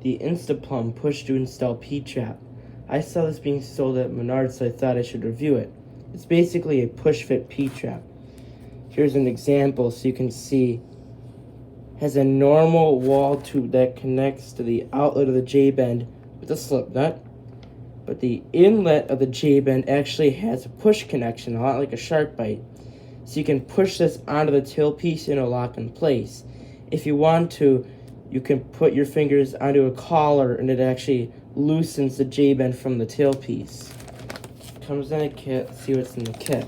the insta plumb push to install P-trap. I saw this being sold at Menards, so I thought I should review it. It's basically a push fit P-trap. Here's an example so you can see. It has a normal wall tube that connects to the outlet of the J-bend with a slip nut, but the inlet of the J-bend actually has a push connection, a lot like a shark bite. So you can push this onto the tailpiece and it'll lock in place. If you want to, you can put your fingers onto a collar and it actually loosens the J-bend from the tailpiece. Comes in a kit. See what's in the kit.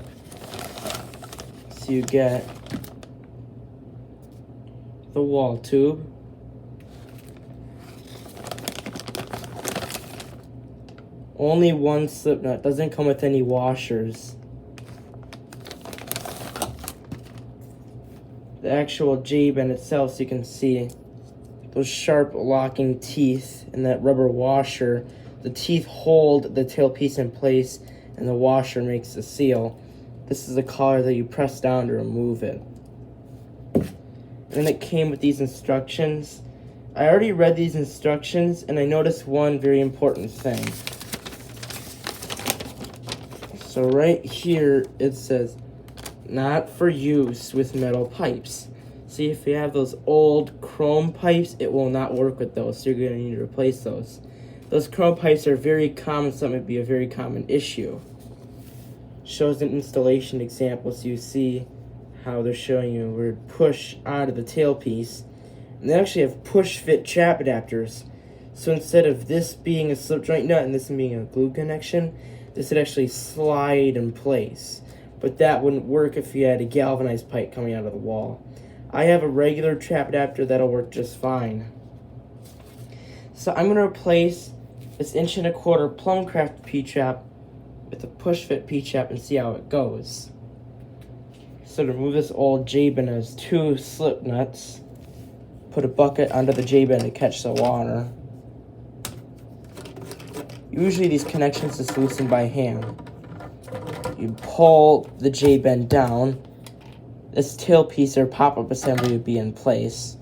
So you get the wall tube, only one slip nut, doesn't come with any washers. The actual J-bend itself, so you can see those sharp locking teeth and that rubber washer. The teeth hold the tailpiece in place and the washer makes the seal. This is a collar that you press down to remove it. And then it came with these instructions. I already read these instructions and I noticed one very important thing. So right here it says, not for use with metal pipes. See, if you have those old chrome pipes, it will not work with those, so you're going to need to replace those. Those chrome pipes are very common, so it might be a very common issue. Shows an installation example, so you see how they're showing you where to push out of the tailpiece. And they actually have push fit trap adapters. So instead of this being a slip joint nut and this being a glue connection, this would actually slide in place. But that wouldn't work if you had a galvanized pipe coming out of the wall. I have a regular trap adapter that'll work just fine. So I'm going to replace this 1.25" plumb craft P-trap with a push fit P-trap and see how it goes. So to remove this old J-bend, it has 2 slip nuts. Put a bucket under the J-bend to catch the water. Usually these connections is loosened by hand. You pull the J-bend down. This tailpiece or pop-up assembly would be in place.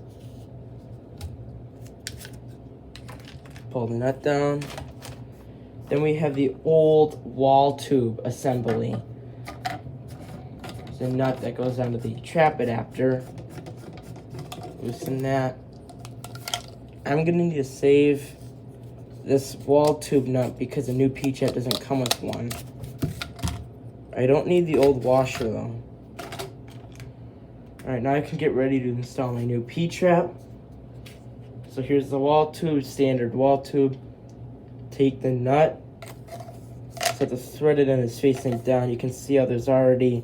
Pull the nut down. Then we have the old wall tube assembly. There's a nut that goes onto the trap adapter. Loosen that. I'm gonna need to save this wall tube nut because the new P-trap doesn't come with one. I don't need the old washer though. Alright, now I can get ready to install my new P-trap. So here's the wall tube, standard wall tube. Take the nut, so the threaded end is facing down. You can see how there's already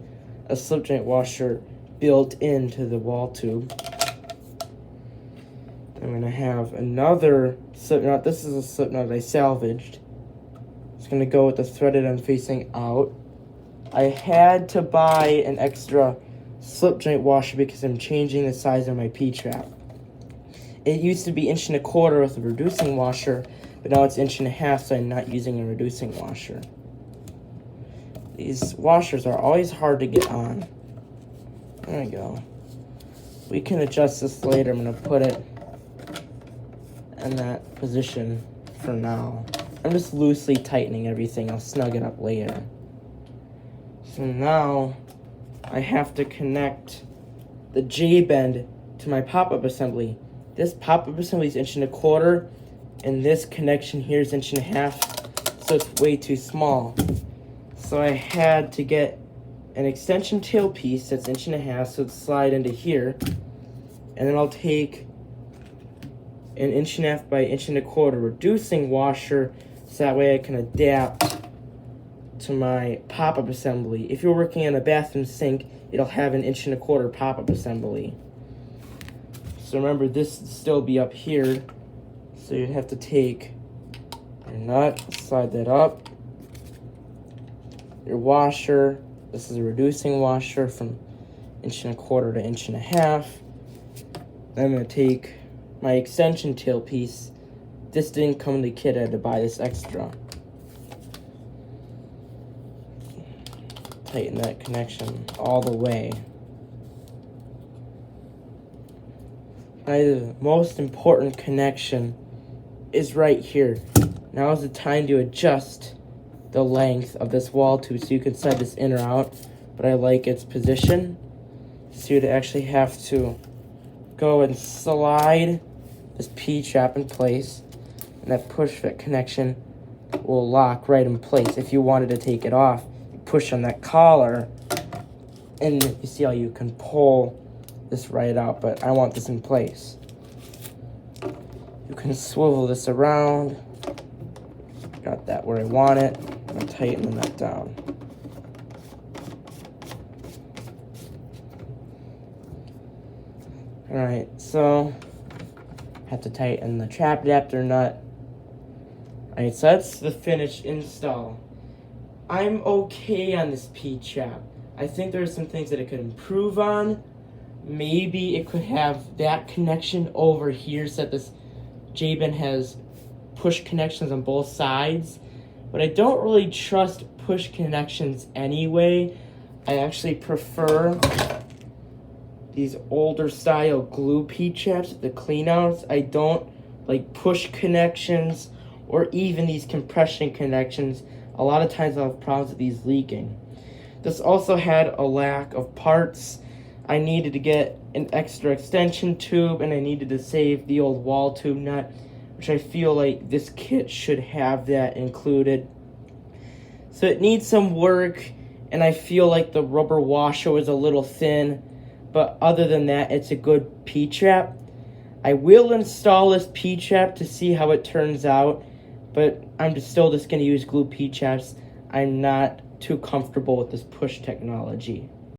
a slip joint washer built into the wall tube. I'm going to have another slip knot. This is a slip knot I salvaged. It's going to go with the threaded end facing out. I had to buy an extra slip joint washer because I'm changing the size of my P-trap. It used to be 1.25" with a reducing washer, but now it's 1.5", so I'm not using a reducing washer. These washers are always hard to get on. There we go. We can adjust this later. I'm going to put it in that position for now. I'm just loosely tightening everything. I'll snug it up later. So now I have to connect the J-bend to my pop-up assembly. This pop-up assembly is 1.25", and this connection here is 1.5", so it's way too small. So I had to get an extension tailpiece that's 1.5", so it'd slide into here, and then I'll take an 1.5" by 1.25" reducing washer, so that way I can adapt to my pop-up assembly. If you're working in a bathroom sink, it'll have an 1.25" pop-up assembly. So remember, this would still be up here, so you'd have to take your nut, slide that up, your washer. This is a reducing washer from 1.25" to 1.5". Then I'm going to take my extension tailpiece. This didn't come in the kit, I had to buy this extra. Tighten that connection all the way. Probably the most important connection is right here. Now is the time to adjust the length of this wall tube so you can slide this in or out, but I like its position. So you'd actually have to go and slide this P-trap in place, and that push fit connection will lock right in place. If you wanted to take it off, you push on that collar, and you see how you can pull this right out, but I want this in place. You can swivel this around. Got that where I want it. I'm going to tighten that down. Alright, so I have to tighten the trap adapter nut. Alright, so that's the finished install. I'm okay on this P-trap. I think there's some things that it could improve on. Maybe it could have that connection over here so that this J-bin has push connections on both sides. But I don't really trust push connections anyway. I actually prefer these older style glue P-traps, the cleanouts. I don't like push connections or even these compression connections. A lot of times I'll have problems with these leaking. This also had a lack of parts. I needed to get an extra extension tube, and I needed to save the old wall tube nut, which I feel like this kit should have that included. So it needs some work, and I feel like the rubber washer was a little thin, but other than that, it's a good P-trap. I will install this P-trap to see how it turns out, but I'm still just going to use glue P-traps. I'm not too comfortable with this push technology.